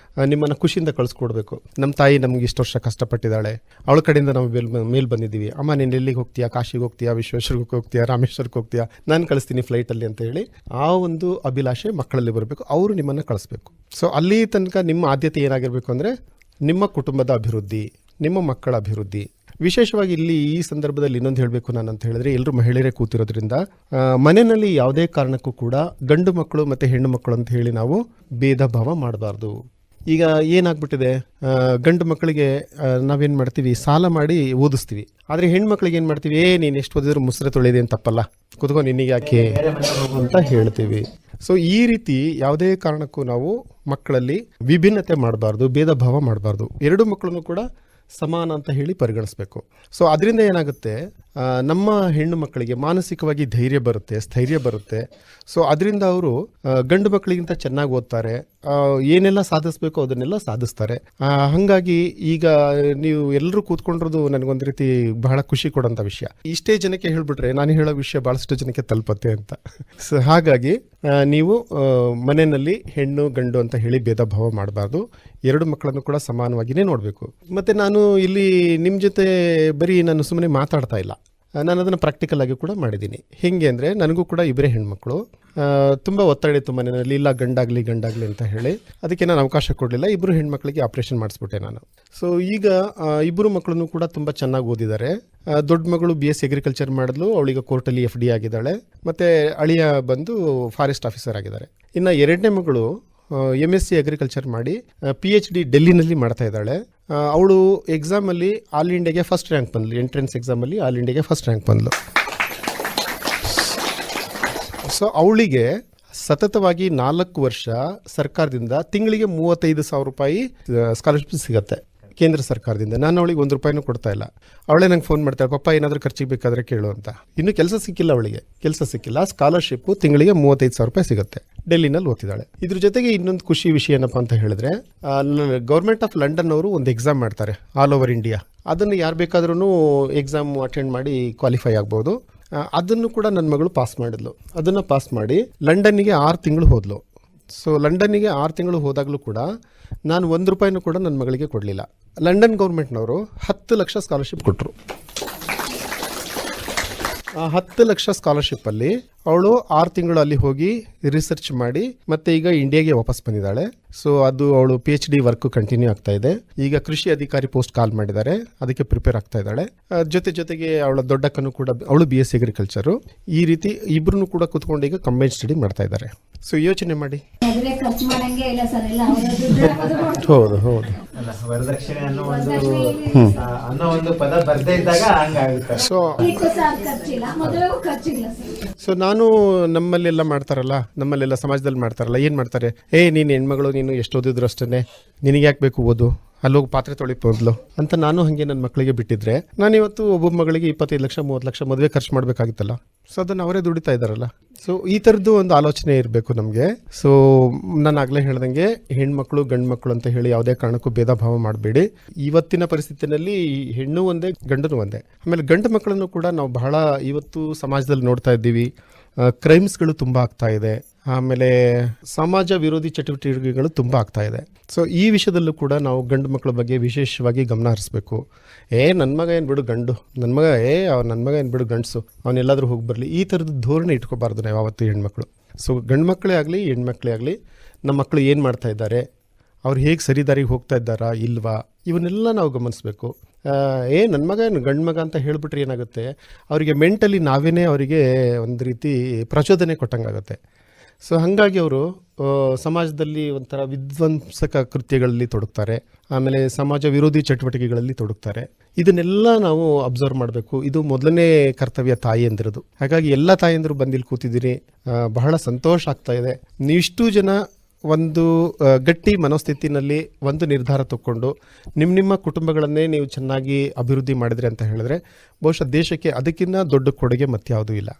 ನಿಮ್ಮನ್ನು ಖುಷಿಯಿಂದ ಕಳಿಸ್ಕೊಡ್ಬೇಕು. ನಮ್ಮ ತಾಯಿ ನಮ್ಗೆ ಇಷ್ಟು ವರ್ಷ ಕಷ್ಟಪಟ್ಟಿದ್ದಾಳೆ, ಅವಳ ಕಡೆಯಿಂದ ನಾವು ಮೇಲೆ ಬಂದಿದ್ದೀವಿ, ಅಮ್ಮ ನೀನು ಎಲ್ಲಿಗೆ ಹೋಗ್ತೀಯಾ, ಕಾಶಿಗೆ ಹೋಗ್ತೀಯಾ, ವಿಶ್ವೇಶ್ವರಕ್ಕೆ ಹೋಗ್ತೀಯಾ, ರಾಮೇಶ್ವರಕ್ಕೆ ಹೋಗ್ತೀಯಾ, ನಾನು ಕಳಿಸ್ತೀನಿ ಫ್ಲೈಟಲ್ಲಿ ಅಂತ ಹೇಳಿ ಆ ಒಂದು ಅಭಿಲಾಷೆ ಮಕ್ಕಳಲ್ಲಿ ಬರಬೇಕು. ಅವರು ನಿಮ್ಮನ್ನು ಕಳಿಸ್ಬೇಕು. ಸೊ ಅಲ್ಲಿ ತನಕ ನಿಮ್ಮ ಆದ್ಯತೆ ಏನಾಗಿರಬೇಕು ಅಂದರೆ, ನಿಮ್ಮ ಕುಟುಂಬದ ಅಭಿವೃದ್ಧಿ, ನಿಮ್ಮ ಮಕ್ಕಳ ಅಭಿವೃದ್ಧಿ. ವಿಶೇಷವಾಗಿ ಇಲ್ಲಿ ಈ ಸಂದರ್ಭದಲ್ಲಿ ಇನ್ನೊಂದು ಹೇಳಬೇಕು ನಾನು ಅಂತ ಹೇಳಿದ್ರೆ, ಎಲ್ಲರೂ ಮಹಿಳೆಯರೇ ಕೂತಿರೋದ್ರಿಂದ ಮನೆಯಲ್ಲಿ ಯಾವುದೇ ಕಾರಣಕ್ಕೂ ಕೂಡ ಗಂಡು ಮಕ್ಕಳು ಮತ್ತು ಹೆಣ್ಣು ಮಕ್ಕಳು ಅಂತ ಹೇಳಿ ನಾವು ಭೇದ ಭಾವ ಮಾಡಬಾರ್ದು. ಈಗ ಏನಾಗ್ಬಿಟ್ಟಿದೆ, ಗಂಡು ಮಕ್ಕಳಿಗೆ ನಾವೇನು ಮಾಡ್ತೀವಿ, ಸಾಲ ಮಾಡಿ ಓದಿಸ್ತೀವಿ. ಆದರೆ ಹೆಣ್ಮಕ್ಳಿಗೆ ಏನು ಮಾಡ್ತೀವಿ, ನೀನು ಎಷ್ಟು ಓದಿದ್ರು ಮುಸ್ರೆ ತೊಳೆದೆ ಅಂತ ತಪ್ಪಲ್ಲ, ಕುತ್ಕೊ ನಿನಗೆ ಯಾಕೆ ಅಂತ ಹೇಳ್ತೀವಿ. ಸೊ ಈ ರೀತಿ ಯಾವುದೇ ಕಾರಣಕ್ಕೂ ನಾವು ಮಕ್ಕಳಲ್ಲಿ ವಿಭಿನ್ನತೆ ಮಾಡಬಾರ್ದು, ಭೇದ ಭಾವ ಮಾಡಬಾರ್ದು. ಎರಡು ಮಕ್ಕಳನ್ನು ಕೂಡ ಸಮಾನ ಅಂತ ಹೇಳಿ ಪರಿಗಣಿಸಬೇಕು. ಸೊ ಅದರಿಂದ ಏನಾಗುತ್ತೆ, ನಮ್ಮ ಹೆಣ್ಣು ಮಕ್ಕಳಿಗೆ ಮಾನಸಿಕವಾಗಿ ಧೈರ್ಯ ಬರುತ್ತೆ, ಸ್ಥೈರ್ಯ ಬರುತ್ತೆ. ಸೊ ಅದರಿಂದ ಅವರು ಗಂಡು ಮಕ್ಕಳಿಗಿಂತ ಚೆನ್ನಾಗಿ ಓದ್ತಾರೆ, ಏನೆಲ್ಲ ಸಾಧಿಸಬೇಕು ಅದನ್ನೆಲ್ಲ ಸಾಧಿಸ್ತಾರೆ. ಹಾಗಾಗಿ ಈಗ ನೀವು ಎಲ್ಲರೂ ಕೂತ್ಕೊಂಡಿರೋದು ನನಗೊಂದು ರೀತಿ ಬಹಳ ಖುಷಿ ಕೊಡೋಂಥ ವಿಷಯ. ಇಷ್ಟೇ ಜನಕ್ಕೆ ಹೇಳ್ಬಿಟ್ರೆ ನಾನು ಹೇಳೋ ವಿಷಯ ಭಾಳಷ್ಟು ಜನಕ್ಕೆ ತಲುಪತ್ತೆ ಅಂತ. ಸೊ ಹಾಗಾಗಿ ನೀವು ಮನೆಯಲ್ಲಿ ಹೆಣ್ಣು ಗಂಡು ಅಂತ ಹೇಳಿ ಭೇದ ಭಾವ ಮಾಡಬಾರ್ದು. ಎರಡು ಮಕ್ಕಳನ್ನು ಕೂಡ ಸಮಾನವಾಗಿಯೇ ನೋಡಬೇಕು. ಮತ್ತು ನಾನು ಇಲ್ಲಿ ನಿಮ್ಮ ಜೊತೆ ಬರೀ ನಾನು ಸುಮ್ಮನೆ ಮಾತಾಡ್ತಾ ಇಲ್ಲ, ನಾನು ಅದನ್ನು ಪ್ರಾಕ್ಟಿಕಲ್ ಆಗಿ ಕೂಡ ಮಾಡಿದ್ದೀನಿ. ಹೇಗೆ ಅಂದರೆ, ನನಗೂ ಕೂಡ ಇಬ್ಬರೇ ಹೆಣ್ಮಕ್ಳು. ತುಂಬ ಒತ್ತಡ ಇತ್ತು ಮನೆಯಲ್ಲಿ, ಇಲ್ಲ ಗಂಡಾಗಲಿ ಅಂತ ಹೇಳಿ ಅದಕ್ಕೆ ನಾನು ಅವಕಾಶ ಕೊಡಲಿಲ್ಲ. ಇಬ್ಬರು ಹೆಣ್ಮಕ್ಳಿಗೆ ಆಪ್ರೇಷನ್ ಮಾಡಿಸ್ಬಿಟ್ಟೆ ನಾನು. ಸೊ ಈಗ ಇಬ್ಬರು ಮಕ್ಕಳನ್ನು ಕೂಡ ತುಂಬ ಚೆನ್ನಾಗಿ ಓದಿದ್ದಾರೆ. ದೊಡ್ಡ ಮಗಳು BSc ಅಗ್ರಿಕಲ್ಚರ್ ಮಾಡಿದ್ಲು, ಅವಳಿಗೆ ಕೋರ್ಟಲ್ಲಿ FD ಆಗಿದ್ದಾಳೆ. ಮತ್ತು ಅಳಿಯ ಬಂದು ಫಾರೆಸ್ಟ್ ಆಫೀಸರ್ ಆಗಿದ್ದಾರೆ. ಇನ್ನು ಎರಡನೇ ಮಗಳು MSc ಅಗ್ರಿಕಲ್ಚರ್ ಮಾಡಿ PhD ಡೆಲ್ಲಿನಲ್ಲಿ ಮಾಡ್ತಾ ಇದ್ದಾಳೆ. ಅವಳು ಎಕ್ಸಾಮಲ್ಲಿ ಆಲ್ ಇಂಡಿಯಾಗೆ ಫಸ್ಟ್ ರ್ಯಾಂಕ್ ಬಂದ್ಲು, ಎಂಟ್ರೆನ್ಸ್ ಎಕ್ಸಾಮಲ್ಲಿ ಆಲ್ ಇಂಡಿಯಾಗೆ ಫಸ್ಟ್ ರ್ಯಾಂಕ್ ಬಂದ್ಲು. ಸೊ ಅವಳಿಗೆ ಸತತವಾಗಿ 4 ವರ್ಷ ಸರ್ಕಾರದಿಂದ ತಿಂಗಳಿಗೆ 35,000 ರೂಪಾಯಿ ಸ್ಕಾಲರ್ಶಿಪ್ ಸಿಗುತ್ತೆ ಕೇಂದ್ರ ಸರ್ಕಾರದಿಂದ. ನಾನು ಅವಳಿಗೆ 1 ರೂಪಾಯಿನೂ ಕೊಡ್ತಾ ಇಲ್ಲ. ಅವಳೇ ನಂಗೆ ಫೋನ್ ಮಾಡ್ತಾಳೆ, ಪಪ್ಪ ಏನಾದರೂ ಖರ್ಚಿಗೆ ಬೇಕಾದರೆ ಕೇಳು ಅಂತ. ಇನ್ನೂ ಕೆಲಸ ಸಿಕ್ಕಿಲ್ಲ, ಅವಳಿಗೆ ಕೆಲಸ ಸಿಕ್ಕಿಲ್ಲ. ಸ್ಕಾಲರ್ಶಿಪ್ಪು ತಿಂಗಳಿಗೆ 35,000 ರೂಪಾಯಿ ಸಿಗುತ್ತೆ. ಡೆಲ್ಲಿನಲ್ಲಿ ಓದ್ತಿದ್ದಾಳೆ. ಇದ್ರ ಜೊತೆಗೆ ಇನ್ನೊಂದು ಖುಷಿ ವಿಷಯ ಏನಪ್ಪ ಅಂತ ಹೇಳಿದ್ರೆ, ಗೌರ್ಮೆಂಟ್ ಆಫ್ ಲಂಡನ್ ಅವರು ಒಂದು ಎಕ್ಸಾಮ್ ಮಾಡ್ತಾರೆ ಆಲ್ ಓವರ್ ಇಂಡಿಯಾ. ಅದನ್ನು ಯಾರು ಬೇಕಾದ್ರೂ ಎಕ್ಸಾಮ್ ಅಟೆಂಡ್ ಮಾಡಿ ಕ್ವಾಲಿಫೈ ಆಗ್ಬೋದು. ಅದನ್ನು ಕೂಡ ನನ್ನ ಮಗಳು ಪಾಸ್ ಮಾಡಿದ್ಲು. ಅದನ್ನು ಪಾಸ್ ಮಾಡಿ ಲಂಡನ್ನಿಗೆ 6 ತಿಂಗಳು ಹೋದ್ಲು. ಸೊ ಲಂಡನ್ನಿಗೆ 6 ತಿಂಗಳು ಹೋದಾಗಲೂ ಕೂಡ ನಾನು 1 ರೂಪಾಯಿನೂ ಕೂಡ ನನ್ನ ಮಗಳಿಗೆ ಕೊಡಲಿಲ್ಲ. ಲಂಡನ್ ಗೌರ್ಮೆಂಟ್ನವರು 10 ಲಕ್ಷ ಸ್ಕಾಲರ್ಶಿಪ್ ಕೊಟ್ಟರು. ಆ 10 ಲಕ್ಷ ಸ್ಕಾಲರ್ಶಿಪ್ಪಲ್ಲಿ ಅವಳು 6 ತಿಂಗಳು ಅಲ್ಲಿ ಹೋಗಿ ರಿಸರ್ಚ್ ಮಾಡಿ ಮತ್ತೆ ಈಗ ಇಂಡಿಯಾಗೆ ವಾಪಸ್ ಬಂದಿದ್ದಾಳೆ. ಸೊ ಅದು ಅವಳು PhD ವರ್ಕ್ ಕಂಟಿನ್ಯೂ ಆಗ್ತಾ ಇದೆ. ಈಗ ಕೃಷಿ ಅಧಿಕಾರಿ ಪೋಸ್ಟ್ ಕಾಲ್ ಮಾಡಿದ್ದಾರೆ, ಅದಕ್ಕೆ ಪ್ರಿಪೇರ್ ಆಗ್ತಾ ಇದ್ದಾಳೆ. ಜೊತೆಗೆ ಅವಳ ದೊಡ್ಡಕ್ಕನು ಕೂಡ ಅವಳು BSc ಅಗ್ರಿಕಲ್ಚರು. ಈ ರೀತಿ ಇಬ್ರು ಕೂಡ ಕೂತ್ಕೊಂಡು ಈಗ ಕಂಬೈನ್ ಸ್ಟಡಿ ಮಾಡ್ತಾ ಇದ್ದಾರೆ. ಸೊ ಯೋಚನೆ ಮಾಡಿ.
ಮದುವೆ ಖರ್ಚು ಮಾಡಂಗೆ ಇಲ್ಲ ಸರ್, ಎಲ್ಲ ಅವರ ದುಡ್ಡು.
ಹೌದು ಹೌದು.
ವರದಕ್ಷಿಣೆ ಅನ್ನೋ ಒಂದು ಪದ ಬರ್ದೇ ಇದ್ದಾಗ ಹಂಗಾಗುತ್ತೆ.
ಸೊ
ಖರ್ಚಿಲ್ಲ, ಮದುವೆಗೂ ಖರ್ಚಿಲ್ಲ ಸರ್.
ಸೊ ನಾನು ನಮ್ಮಲ್ಲೆಲ್ಲ ಮಾಡ್ತಾರಲ್ಲ, ನಮ್ಮಲ್ಲೆಲ್ಲ ಸಮಾಜದಲ್ಲಿ ಮಾಡ್ತಾರಲ್ಲ, ಏನು ಮಾಡ್ತಾರೆ, ನೀನು ಹೆಣ್ಮಗಳು, ನೀನು ಎಷ್ಟು ಓದಿದ್ರು ಅಷ್ಟೇ, ನಿನಗೆ ಯಾಕೆ ಬೇಕು ಓದು, ಅಲ್ಲೋಗಿ ಪಾತ್ರೆ ತೊಳಿಬೋದ್ಲು ಅಂತ ನಾನು ಹಾಗೆ ನನ್ನ ಮಕ್ಕಳಿಗೆ ಬಿಟ್ಟಿದ್ರೆ ನಾನು ಇವತ್ತು ಒಬ್ಬ ಮಗಳಿಗೆ 25 ಲಕ್ಷ 30 ಲಕ್ಷ ಮದುವೆ ಖರ್ಚು ಮಾಡಬೇಕಾಗಿತ್ತಲ್ಲ. ಸೊ ಅದನ್ನು ಅವರೇ ದುಡಿತಾ ಇದ್ದಾರಲ್ಲ. ಸೊ ಈ ಥರದ್ದು ಒಂದು ಆಲೋಚನೆ ಇರಬೇಕು ನಮಗೆ. ಸೊ ನಾನು ಆಗಲೇ ಹೇಳ್ದಂಗೆ ಹೆಣ್ಮಕ್ಳು ಗಂಡು ಮಕ್ಕಳು ಅಂತ ಹೇಳಿ ಯಾವುದೇ ಕಾರಣಕ್ಕೂ ಭೇದ ಭಾವ ಮಾಡಬೇಡಿ. ಇವತ್ತಿನ ಪರಿಸ್ಥಿತಿನಲ್ಲಿ ಹೆಣ್ಣು ಒಂದೇ ಗಂಡನು ಒಂದೇ. ಆಮೇಲೆ ಗಂಡು ಮಕ್ಕಳನ್ನು ಕೂಡ ನಾವು ಬಹಳ ಇವತ್ತು ಸಮಾಜದಲ್ಲಿ ನೋಡ್ತಾ ಇದ್ದೀವಿ. ಕ್ರೈಮ್ಸ್ಗಳು ತುಂಬ ಆಗ್ತಾ ಇದೆ. ಆಮೇಲೆ ಸಮಾಜ ವಿರೋಧಿ ಚಟುವಟಿಕೆಗಳು ತುಂಬ ಆಗ್ತಾ ಇದೆ. ಸೊ ಈ ವಿಷಯದಲ್ಲೂ ಕೂಡ ನಾವು ಗಂಡು ಮಕ್ಕಳ ಬಗ್ಗೆ ವಿಶೇಷವಾಗಿ ಗಮನ ಹರಿಸ್ಬೇಕು. ನನ್ನ ಮಗ ಏನು ಬಿಡು ಗಂಡು, ನನ್ನ ಮಗ ಏನು ಬಿಡು ಗಂಡಸು, ಅವನೆಲ್ಲಾದರೂ ಹೋಗಿ ಬರಲಿ, ಈ ಥರದ ಧೋರಣೆ ಇಟ್ಕೋಬಾರ್ದು ನಾವು ಯಾವತ್ತೂ ಹೆಣ್ಮಕ್ಳು. ಸೊ ಗಂಡು ಮಕ್ಕಳೇ ಆಗಲಿ ಹೆಣ್ಮಕ್ಳೇ ಆಗಲಿ, ನಮ್ಮ ಮಕ್ಕಳು ಏನು ಮಾಡ್ತಾ ಇದ್ದಾರೆ, ಅವ್ರು ಹೇಗೆ ಸರಿದಾರಿಗೆ ಹೋಗ್ತಾ ಇದ್ದಾರಾ ಇಲ್ವಾ, ಇವನ್ನೆಲ್ಲ ನಾವು ಗಮನಿಸಬೇಕು. ನನ್ನ ಮಗ ಏನು ಗಂಡು ಮಗ ಅಂತ ಹೇಳಿಬಿಟ್ರೆ ಏನಾಗುತ್ತೆ, ಅವರಿಗೆ ಮೆಂಟಲಿ ನಾವೇನೇ ಅವರಿಗೆ ಒಂದು ರೀತಿ ಪ್ರಚೋದನೆ ಕೊಟ್ಟಂಗಾಗುತ್ತೆ. ಸೊ ಹಾಗಾಗಿ ಅವರು ಸಮಾಜದಲ್ಲಿ ಒಂಥರ ವಿಧ್ವಂಸಕ ಕೃತ್ಯಗಳಲ್ಲಿ ತೊಡಗ್ತಾರೆ. ಆಮೇಲೆ ಸಮಾಜ ವಿರೋಧಿ ಚಟುವಟಿಕೆಗಳಲ್ಲಿ ತೊಡಗ್ತಾರೆ. ಇದನ್ನೆಲ್ಲ ನಾವು ಅಬ್ಸರ್ವ್ ಮಾಡಬೇಕು. ಇದು ಮೊದಲನೇ ಕರ್ತವ್ಯ ತಾಯಿಯಂದಿರದು. ಹಾಗಾಗಿ ಎಲ್ಲ ತಾಯಿಯಂದರು ಬಂದಿಲ್ಲಿ ಕೂತಿದ್ದೀರಿ, ಬಹಳ ಸಂತೋಷ ಆಗ್ತಾ ಇದೆ. ನೀವಿಷ್ಟು ಜನ ಒಂದು ಗಟ್ಟಿ ಮನೋಸ್ಥಿತಿನಲ್ಲಿ ಒಂದು ನಿರ್ಧಾರ ತಗೊಂಡು ನಿಮ್ಮ ಕುಟುಂಬಗಳನ್ನೇ ನೀವು ಚೆನ್ನಾಗಿ ಅಭಿವೃದ್ಧಿ ಮಾಡಿದ್ರಿ ಅಂತ ಹೇಳಿದ್ರೆ ಬಹುಶಃ ದೇಶಕ್ಕೆ ಅದಕ್ಕಿಂತ ದೊಡ್ಡ ಕೊಡುಗೆ ಮತ್ಯಾವುದೂ ಇಲ್ಲ.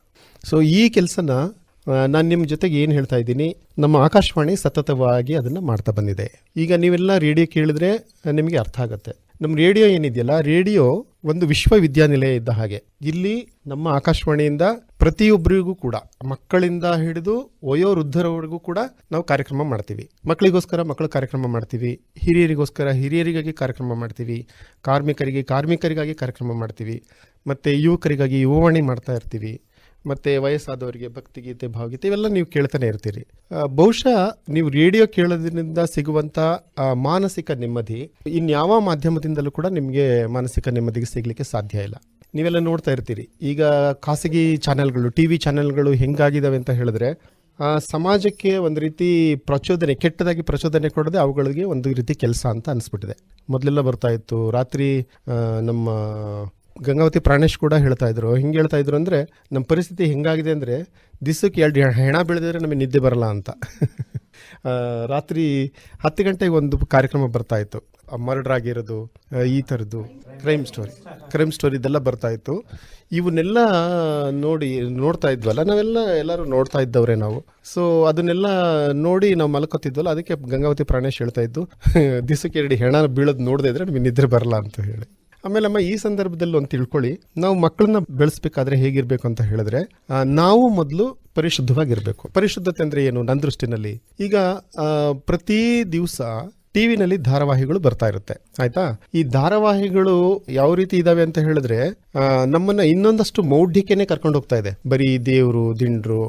ಸೊ ಈ ಕೆಲಸನ ನಾನು ನಿಮ್ಮ ಜೊತೆಗೆ ಏನು ಹೇಳ್ತಾ ಇದ್ದೀನಿ, ನಮ್ಮ ಆಕಾಶವಾಣಿ ಸತತವಾಗಿ ಅದನ್ನು ಮಾಡ್ತಾ ಬಂದಿದೆ. ಈಗ ನೀವೆಲ್ಲ ರೇಡಿಯೋ ಕೇಳಿದ್ರೆ ನಿಮಗೆ ಅರ್ಥ ಆಗುತ್ತೆ. ನಮ್ಮ ರೇಡಿಯೋ ಏನಿದೆಯಲ್ಲ, ರೇಡಿಯೋ ಒಂದು ವಿಶ್ವವಿದ್ಯಾನಿಲಯ ಇದ್ದ ಹಾಗೆ. ಇಲ್ಲಿ ನಮ್ಮ ಆಕಾಶವಾಣಿಯಿಂದ ಪ್ರತಿಯೊಬ್ಬರಿಗೂ ಕೂಡ, ಮಕ್ಕಳಿಂದ ಹಿಡಿದು ವಯೋವೃದ್ಧರವರೆಗೂ ಕೂಡ ನಾವು ಕಾರ್ಯಕ್ರಮ ಮಾಡ್ತೀವಿ. ಮಕ್ಕಳಿಗೋಸ್ಕರ ಮಕ್ಕಳು ಕಾರ್ಯಕ್ರಮ ಮಾಡ್ತೀವಿ, ಹಿರಿಯರಿಗೋಸ್ಕರ ಹಿರಿಯರಿಗಾಗಿ ಕಾರ್ಯಕ್ರಮ ಮಾಡ್ತೀವಿ, ಕಾರ್ಮಿಕರಿಗಾಗಿ ಕಾರ್ಯಕ್ರಮ ಮಾಡ್ತೀವಿ, ಮತ್ತು ಯುವಕರಿಗಾಗಿ ಯುವವಾಣಿ ಮಾಡ್ತಾ ಇರ್ತೀವಿ, ಮತ್ತು ವಯಸ್ಸಾದವರಿಗೆ ಭಕ್ತಿಗೀತೆ ಭಾವಗೀತೆ ಇವೆಲ್ಲ ನೀವು ಕೇಳ್ತಾನೆ ಇರ್ತೀರಿ. ಬಹುಶಃ ನೀವು ರೇಡಿಯೋ ಕೇಳೋದ್ರಿಂದ ಸಿಗುವಂಥ ಮಾನಸಿಕ ನೆಮ್ಮದಿ ಇನ್ಯಾವ ಮಾಧ್ಯಮದಿಂದಲೂ ಕೂಡ ನಿಮಗೆ ಮಾನಸಿಕ ನೆಮ್ಮದಿಗೆ ಸಿಗಲಿಕ್ಕೆ ಸಾಧ್ಯ ಇಲ್ಲ. ನೀವೆಲ್ಲ ನೋಡ್ತಾ ಇರ್ತೀರಿ, ಈಗ ಖಾಸಗಿ ಚಾನೆಲ್ಗಳು, TV ಚಾನೆಲ್ಗಳು ಹೆಂಗಾಗಿದ್ದಾವೆ ಅಂತ ಹೇಳಿದ್ರೆ ಸಮಾಜಕ್ಕೆ ಒಂದು ರೀತಿ ಪ್ರಚೋದನೆ, ಕೆಟ್ಟದಾಗಿ ಪ್ರಚೋದನೆ ಕೊಡದೆ ಅವುಗಳಿಗೆ ಒಂದು ರೀತಿ ಕೆಲಸ ಅಂತ ಅನಿಸ್ಬಿಟ್ಟಿದೆ. ಮೊದಲೆಲ್ಲ ಬರ್ತಾ ಇತ್ತು ರಾತ್ರಿ. ನಮ್ಮ ಗಂಗಾವತಿ ಪ್ರಾಣೇಶ್ ಕೂಡ ಹೇಳ್ತಾ ಇದ್ರು, ಹೆಂಗೆ ಹೇಳ್ತಾ ಇದ್ರು ಅಂದರೆ, ನಮ್ಮ ಪರಿಸ್ಥಿತಿ ಹೆಂಗಾಗಿದೆ ಅಂದರೆ ದಿವಸಕ್ಕೆ 2 ಹೆಣ ಬೆಳೆದಿದ್ರೆ ನಮಗೆ ನಿದ್ದೆ ಬರಲ್ಲ ಅಂತ. ರಾತ್ರಿ 10 ಗಂಟೆಗೆ ಒಂದು ಕಾರ್ಯಕ್ರಮ ಬರ್ತಾ ಇತ್ತು, ಮರ್ಡರ್ ಆಗಿರೋದು, ಈ ಥರದ್ದು ಕ್ರೈಮ್ ಸ್ಟೋರಿ ಇದೆಲ್ಲ ಬರ್ತಾ ಇತ್ತು. ಇವನ್ನೆಲ್ಲ ನೋಡ್ತಾ ಇದ್ವಲ್ಲ ಎಲ್ಲರೂ ನೋಡ್ತಾ ಇದ್ದವ್ರೆ ನಾವು. ಸೊ ಅದನ್ನೆಲ್ಲ ನೋಡಿ ನಾವು ಮಲ್ಕೋತಿದ್ವಲ್ಲ, ಅದಕ್ಕೆ ಗಂಗಾವತಿ ಪ್ರಾಣೇಶ್ ಹೇಳ್ತಾ ಇದ್ದು, ದಿವಸಕ್ಕೆ 2 ಹೆಣ ಬೀಳೋದು ನೋಡದೇ ಇದ್ರೆ ನಮಗೆ ನಿದ್ರೆ ಬರಲ್ಲ ಅಂತ ಹೇಳಿ. ಆಮೇಲೆ ಈ ಸಂದರ್ಭದಲ್ಲಿ ಒಂದು ತಿಳ್ಕೊಳ್ಳಿ, ನಾವು ಮಕ್ಕಳನ್ನ ಬೆಳೆಸ್ಬೇಕಾದ್ರೆ ಹೇಗಿರ್ಬೇಕು ಅಂತ ಹೇಳಿದ್ರೆ, ನಾವು ಮೊದಲು ಪರಿಶುದ್ಧವಾಗಿರ್ಬೇಕು. ಪರಿಶುದ್ಧತೆ ಅಂದರೆ ಏನು ನನ್ನ ದೃಷ್ಟಿನಲ್ಲಿ? ಈಗ ಪ್ರತಿ ದಿವಸ ಟಿವಿನಲ್ಲಿ ಧಾರಾವಾಹಿಗಳು ಬರ್ತಾ ಇರುತ್ತೆ, ಆಯ್ತಾ? ಈ ಧಾರಾವಾಹಿಗಳು ಯಾವ ರೀತಿ ಇದಾವೆ ಅಂತ ಹೇಳಿದ್ರೆ ನಮ್ಮನ್ನ ಇನ್ನೊಂದಷ್ಟು ಮೌಢ್ಯಕ್ಕೆನೆ ಕರ್ಕೊಂಡು ಹೋಗ್ತಾ ಇದೆ. ಬರೀ ದೇವರು, ದಿಂಡ್ರು,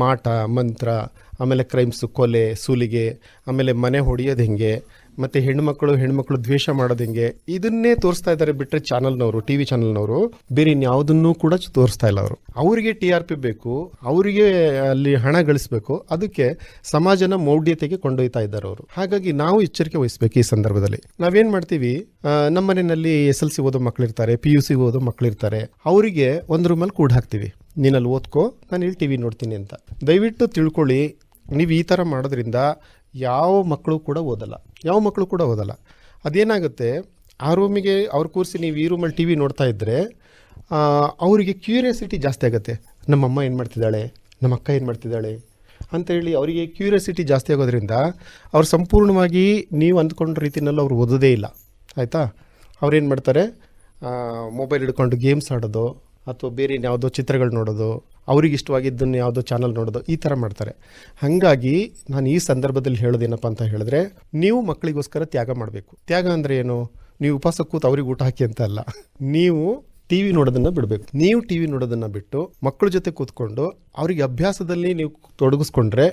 ಮಾಟ ಮಂತ್ರ, ಆಮೇಲೆ ಕ್ರೈಮ್ಸ್, ಕೊಲೆ, ಸೂಲಿಗೆ, ಆಮೇಲೆ ಮನೆ ಹೊಡೆಯೋದು ಹೆಂಗೆ, ಮತ್ತು ಹೆಣ್ಮಕ್ಳು ದ್ವೇಷ ಮಾಡೋದು ಹೆಂಗೆ, ಇದನ್ನೇ ತೋರಿಸ್ತಾ ಇದ್ದಾರೆ. ಬಿಟ್ಟರೆ ಚಾನಲ್ನವರು, TV ಚಾನಲ್ನವರು ಬೇರೆ ಇನ್ಯಾವುದನ್ನು ಕೂಡ ತೋರಿಸ್ತಾ ಇಲ್ಲ. ಅವರಿಗೆ TRP ಬೇಕು, ಅವರಿಗೆ ಅಲ್ಲಿ ಹಣ ಗಳಿಸ್ಬೇಕು, ಅದಕ್ಕೆ ಸಮಾಜನ ಮೌಢ್ಯತೆಗೆ ಕೊಂಡೊಯ್ತಾ ಇದ್ದಾರೆ ಅವರು. ಹಾಗಾಗಿ ನಾವು ಎಚ್ಚರಿಕೆ ವಹಿಸ್ಬೇಕು. ಈ ಸಂದರ್ಭದಲ್ಲಿ ನಾವೇನು ಮಾಡ್ತೀವಿ, ನಮ್ಮ ಮನೆಯಲ್ಲಿ SLC ಓದೋ ಮಕ್ಕಳಿರ್ತಾರೆ, PUC ಓದೋ ಮಕ್ಕಳಿರ್ತಾರೆ, ಅವರಿಗೆ ಒಂದು ರೂಮಲ್ಲಿ ಕೂಡ ಹಾಕ್ತೀವಿ, ನೀನಲ್ಲಿ ಓದ್ಕೋ, ನಾನು ಇಲ್ಲಿ TV ನೋಡ್ತೀನಿ ಅಂತ. ದಯವಿಟ್ಟು ತಿಳ್ಕೊಳ್ಳಿ, ನೀವು ಈ ಥರ ಮಾಡೋದ್ರಿಂದ ಯಾವ ಮಕ್ಕಳು ಕೂಡ ಓದಲ್ಲ. ಅದೇನಾಗುತ್ತೆ, ಆ ರೂಮಿಗೆ ಅವ್ರು ಕೂರಿಸಿ ನೀವು ಈ ರೂಮಲ್ಲಿ ಟಿ ವಿ ನೋಡ್ತಾ ಇದ್ದರೆ ಅವರಿಗೆ ಕ್ಯೂರಿಯಾಸಿಟಿ ಜಾಸ್ತಿ ಆಗುತ್ತೆ. ನಮ್ಮಮ್ಮ ಏನು ಮಾಡ್ತಿದ್ದಾಳೆ, ನಮ್ಮ ಅಕ್ಕ ಏನು ಮಾಡ್ತಿದ್ದಾಳೆ ಅಂತೇಳಿ ಅವರಿಗೆ ಕ್ಯೂರಿಯಾಸಿಟಿ ಜಾಸ್ತಿ ಆಗೋದ್ರಿಂದ ಅವ್ರು ಸಂಪೂರ್ಣವಾಗಿ ನೀವು ಅಂದ್ಕೊಂಡ ರೀತಿಯಲ್ಲಿ ಅವ್ರು ಓದೋದೇ ಇಲ್ಲ. ಆಯಿತಾ? ಅವ್ರೇನು ಮಾಡ್ತಾರೆ, ಮೊಬೈಲ್ ಹಿಡ್ಕೊಂಡು ಗೇಮ್ಸ್ ಆಡೋದು ಅಥವಾ ಬೇರೆ ಯಾವುದೋ ಚಿತ್ರಗಳು ನೋಡೋದು, ಅವ್ರಿಗೆ ಇಷ್ಟವಾಗಿದ್ದನ್ನು ಯಾವುದೋ ಚಾನಲ್ ನೋಡೋದು, ಈ ಥರ ಮಾಡ್ತಾರೆ. ಹಾಗಾಗಿ ನಾನು ಈ ಸಂದರ್ಭದಲ್ಲಿ ಹೇಳೋದೇನಪ್ಪ ಅಂತ ಹೇಳಿದ್ರೆ, ನೀವು ಮಕ್ಕಳಿಗೋಸ್ಕರ ತ್ಯಾಗ ಮಾಡಬೇಕು. ತ್ಯಾಗ ಅಂದರೆ ಏನು? ನೀವು ಉಪವಾಸ ಕೂತು ಅವ್ರಿಗೆ ಊಟ ಹಾಕಿ ಅಂತ ಅಲ್ಲ. ನೀವು ಟಿ ವಿ ನೋಡೋದನ್ನು ಬಿಡಬೇಕು. ನೀವು ಟಿ ವಿ ನೋಡೋದನ್ನು ಬಿಟ್ಟು ಮಕ್ಕಳ ಜೊತೆ ಕೂತ್ಕೊಂಡು ಅವರಿಗೆ ಅಭ್ಯಾಸದಲ್ಲಿ ನೀವು ತೊಡಗಿಸ್ಕೊಂಡ್ರೆ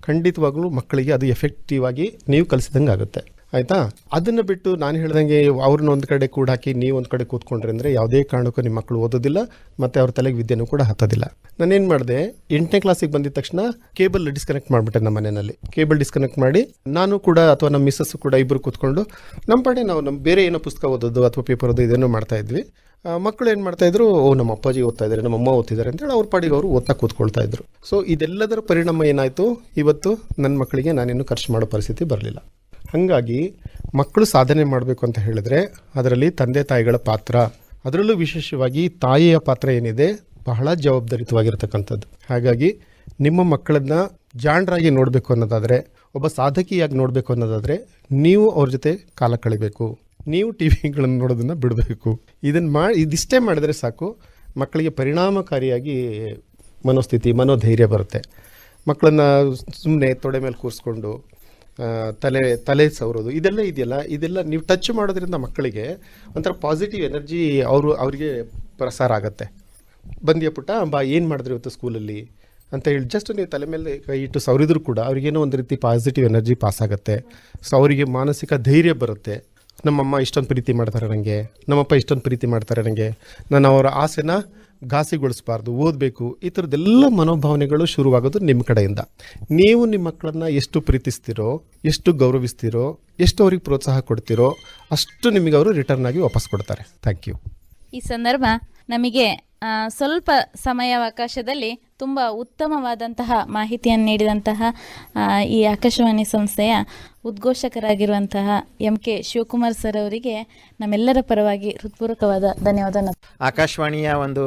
ಖಂಡಿತವಾಗ್ಲೂ ಮಕ್ಕಳಿಗೆ ಅದು ಎಫೆಕ್ಟಿವ್ ಆಗಿ ನೀವು ಕಲಿಸಿದಂಗೆ ಆಗುತ್ತೆ. ಆಯಿತಾ? ಅದನ್ನು ಬಿಟ್ಟು ನಾನು ಹೇಳ್ದಂಗೆ ಅವ್ರನ್ನ ಒಂದು ಕಡೆ ಕೂಡ ಹಾಕಿ ನೀವು ಒಂದು ಕಡೆ ಕೂತ್ಕೊಂಡ್ರೆ ಅಂದರೆ ಯಾವುದೇ ಕಾರಣಕ್ಕೂ ನಿಮ್ಮ ಮಕ್ಕಳು ಓದೋದಿಲ್ಲ ಮತ್ತು ಅವ್ರ ತಲೆಗೆ ವಿದ್ಯೆನೂ ಕೂಡ ಹತ್ತೋದಿಲ್ಲ. ನಾನೇನು ಮಾಡಿದೆ, 8ನೇ ಕ್ಲಾಸಿಗೆ ಬಂದಿದ ತಕ್ಷಣ ಕೇಬಲ್ ಡಿಸ್ಕನೆಕ್ಟ್ ಮಾಡಿಬಿಟ್ಟೆ. ನಮ್ಮ ಮನೆಯಲ್ಲಿ ಕೇಬಲ್ ಡಿಸ್ಕನೆಕ್ಟ್ ಮಾಡಿ ನಾನು ಕೂಡ ಅಥವಾ ನಮ್ಮ ಮಿಸ್ಸಸ್ಸು ಕೂಡ ಇಬ್ಬರು ಕೂತ್ಕೊಂಡು ನಮ್ಮ ಪಾಡೆ ನಾವು ನಮ್ಮ ಬೇರೆ ಏನೋ ಪುಸ್ತಕ ಓದೋದು ಅಥವಾ ಪೇಪರ್ ಓದೋದು ಇದೇನೋ ಮಾಡ್ತಾಯಿದ್ವಿ. ಮಕ್ಕಳು ಏನು ಮಾಡ್ತಾಯಿದ್ರು, ನಮ್ಮ ಅಪ್ಪಾಜಿ ಓದ್ತಾ ಇದ್ದಾರೆ, ನಮ್ಮ ಅಮ್ಮ ಓದ್ತಿದ್ದಾರೆ ಅಂತೇಳಿ ಅವ್ರ ಪಾಡಿಗೆ ಅವರು ಓದ್ತಾ ಕೂತ್ಕೊಳ್ತಾ ಇದ್ರು. ಸೊ ಇದೆಲ್ಲದರ ಪರಿಣಾಮ ಏನಾಯಿತು, ಇವತ್ತು ನನ್ನ ಮಕ್ಕಳಿಗೆ ನಾನಿನ್ನು ಖರ್ಚು ಮಾಡೋ ಪರಿಸ್ಥಿತಿ ಬರಲಿಲ್ಲ. ಹಾಗಾಗಿ ಮಕ್ಕಳು ಸಾಧನೆ ಮಾಡಬೇಕು ಅಂತ ಹೇಳಿದ್ರೆ ಅದರಲ್ಲಿ ತಂದೆ ತಾಯಿಗಳ ಪಾತ್ರ, ಅದರಲ್ಲೂ ವಿಶೇಷವಾಗಿ ತಾಯಿಯ ಪಾತ್ರ ಏನಿದೆ ಬಹಳ ಜವಾಬ್ದಾರಿತವಾಗಿರ್ತಕ್ಕಂಥದ್ದು. ಹಾಗಾಗಿ ನಿಮ್ಮ ಮಕ್ಕಳನ್ನ ಜಾಣರಾಗಿ ನೋಡಬೇಕು ಅನ್ನೋದಾದರೆ, ಒಬ್ಬ ಸಾಧಕಿಯಾಗಿ ನೋಡಬೇಕು ಅನ್ನೋದಾದರೆ ನೀವು ಅವ್ರ ಜೊತೆ ಕಾಲ ಕಳಿಬೇಕು. ನೀವು ಟಿ ವಿಗಳನ್ನು ನೋಡೋದನ್ನು ಬಿಡಬೇಕು. ಇದಿಷ್ಟೇ ಮಾಡಿದರೆ ಸಾಕು, ಮಕ್ಕಳಿಗೆ ಪರಿಣಾಮಕಾರಿಯಾಗಿ ಮನೋಧೈರ್ಯ ಬರುತ್ತೆ. ಮಕ್ಕಳನ್ನು ಸುಮ್ಮನೆ ತೊಡೆ ಮೇಲೆ ಕೂರಿಸ್ಕೊಂಡು ತಲೆ ಸವರೋದು ಇದೆಲ್ಲ ನೀವು ಟಚ್ ಮಾಡೋದ್ರಿಂದ ಮಕ್ಕಳಿಗೆ ಒಂಥರ ಪಾಸಿಟಿವ್ ಎನರ್ಜಿ ಅವರಿಗೆ ಪ್ರಸಾರ ಆಗುತ್ತೆ. ಬಂದ್ಯಾ ಪುಟ್ಟ ಬಾ, ಏನು ಮಾಡಿದ್ರಿ ಇವತ್ತು ಸ್ಕೂಲಲ್ಲಿ ಅಂತ ಹೇಳಿ ಜಸ್ಟ್ ನೀವು ತಲೆ ಮೇಲೆ ಕೈ ಇಟ್ಟು ಸವರಿದ್ರು ಕೂಡ ಅವ್ರಿಗೇನೋ ಒಂದು ರೀತಿ ಪಾಸಿಟಿವ್ ಎನರ್ಜಿ ಪಾಸ್ ಆಗುತ್ತೆ. ಸೊ ಅವರಿಗೆ ಮಾನಸಿಕ ಧೈರ್ಯ ಬರುತ್ತೆ. ನಮ್ಮಮ್ಮ ಇಷ್ಟೊಂದು ಪ್ರೀತಿ ಮಾಡ್ತಾರೆ ನನಗೆ, ನಮ್ಮಪ್ಪ ಇಷ್ಟೊಂದು ಪ್ರೀತಿ ಮಾಡ್ತಾರೆ ನನಗೆ, ನಾನು ಅವರ ಆಸೆನ ಘಾಸಿಗೊಳಿಸಬಾರ್ದು, ಓದಬೇಕು, ಈ ಥರದ್ದೆಲ್ಲ ಮನೋಭಾವನೆಗಳು ಶುರುವಾಗೋದು ನಿಮ್ಮ ಕಡೆಯಿಂದ. ನೀವು ನಿಮ್ಮ ಮಕ್ಕಳನ್ನ ಎಷ್ಟು ಪ್ರೀತಿಸ್ತೀರೋ, ಎಷ್ಟು ಗೌರವಿಸ್ತೀರೋ, ಎಷ್ಟು ಅವ್ರಿಗೆ ಪ್ರೋತ್ಸಾಹ ಕೊಡ್ತೀರೋ ಅಷ್ಟು ನಿಮಗೆ ಅವರು ರಿಟರ್ನ್ ಆಗಿ ವಾಪಸ್ ಕೊಡ್ತಾರೆ. Thank you.
ಈ ಸಂದರ್ಭ ನಮಗೆ ಸ್ವಲ್ಪ ಸಮಯಾವಕಾಶದಲ್ಲಿ ತುಂಬ ಉತ್ತಮವಾದಂತಹ ಮಾಹಿತಿಯನ್ನು ನೀಡಿದಂತಹ ಈ ಆಕಾಶವಾಣಿ ಸಂಸ್ಥೆಯ ಉದ್ಘೋಷಕರಾಗಿರುವಂತಹ MK ಶಿವಕುಮಾರ್ ಸರ್ ಅವರಿಗೆ ನಮ್ಮೆಲ್ಲರ ಪರವಾಗಿ ಹೃತ್ಪೂರ್ವಕವಾದ ಧನ್ಯವಾದ.
ಆಕಾಶವಾಣಿಯ ಒಂದು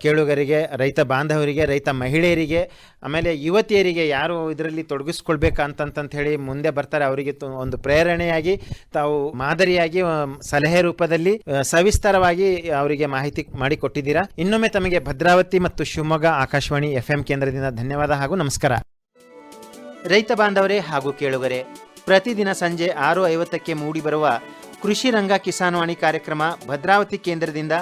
ಕೇಳುಗರಿಗೆ, ರೈತ ಬಾಂಧವರಿಗೆ, ರೈತ ಮಹಿಳೆಯರಿಗೆ, ಆಮೇಲೆ ಯುವತಿಯರಿಗೆ ಯಾರು ಇದರಲ್ಲಿ ತೊಡಗಿಸ್ಕೊಳ್ಬೇಕಂತಂತ ಹೇಳಿ ಮುಂದೆ ಬರ್ತಾರೆ ಅವರಿಗೆ ಒಂದು ಪ್ರೇರಣೆಯಾಗಿ ತಾವು ಮಾದರಿಯಾಗಿ ಸಲಹೆ ರೂಪದಲ್ಲಿ ಸವಿಸ್ತಾರವಾಗಿ ಅವರಿಗೆ ಮಾಹಿತಿ ಮಾಡಿಕೊಟ್ಟಿದ್ದೀರಾ. ಇನ್ನೊಮ್ಮೆ ತಮಗೆ ಭದ್ರಾವತಿ ಮತ್ತು ಶಿವಮೊಗ್ಗ ಆಕಾಶವಾಣಿ FM ಕೇಂದ್ರದಿಂದ ಧನ್ಯವಾದ ಹಾಗೂ ನಮಸ್ಕಾರ. ರೈತ ಬಾಂಧವರೇ ಹಾಗೂ ಕೇಳುಗರೆ, ಪ್ರತಿದಿನ ಸಂಜೆ 6:50ಕ್ಕೆ ಮೂಡಿಬರುವ ಕೃಷಿ ರಂಗ ಕಿಸಾನ್ವಾಣಿ ಕಾರ್ಯಕ್ರಮ ಭದ್ರಾವತಿ ಕೇಂದ್ರದಿಂದ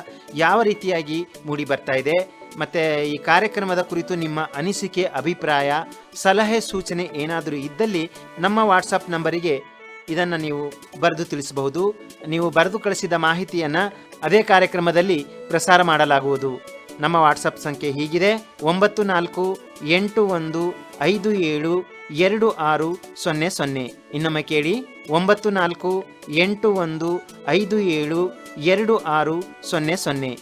ಯಾವ ರೀತಿಯಾಗಿ ಮೂಡಿ ಬರ್ತಾ ಇದೆ, ಮತ್ತು ಈ ಕಾರ್ಯಕ್ರಮದ ಕುರಿತು ನಿಮ್ಮ ಅನಿಸಿಕೆ, ಅಭಿಪ್ರಾಯ, ಸಲಹೆ, ಸೂಚನೆ ಏನಾದರೂ ಇದ್ದಲ್ಲಿ ನಮ್ಮ ವಾಟ್ಸಪ್ ನಂಬರಿಗೆ ಇದನ್ನು ನೀವು ಬರೆದು ತಿಳಿಸಬಹುದು. ನೀವು ಬರೆದು ಕಳಿಸಿದ ಮಾಹಿತಿಯನ್ನು ಅದೇ ಕಾರ್ಯಕ್ರಮದಲ್ಲಿ ಪ್ರಸಾರ ಮಾಡಲಾಗುವುದು. ನಮ್ಮ ವಾಟ್ಸಪ್ ಸಂಖ್ಯೆ ಹೀಗಿದೆ: 9481572600. ಇನ್ನೊಮ್ಮೆ ಕೇಳಿ: 9481572600.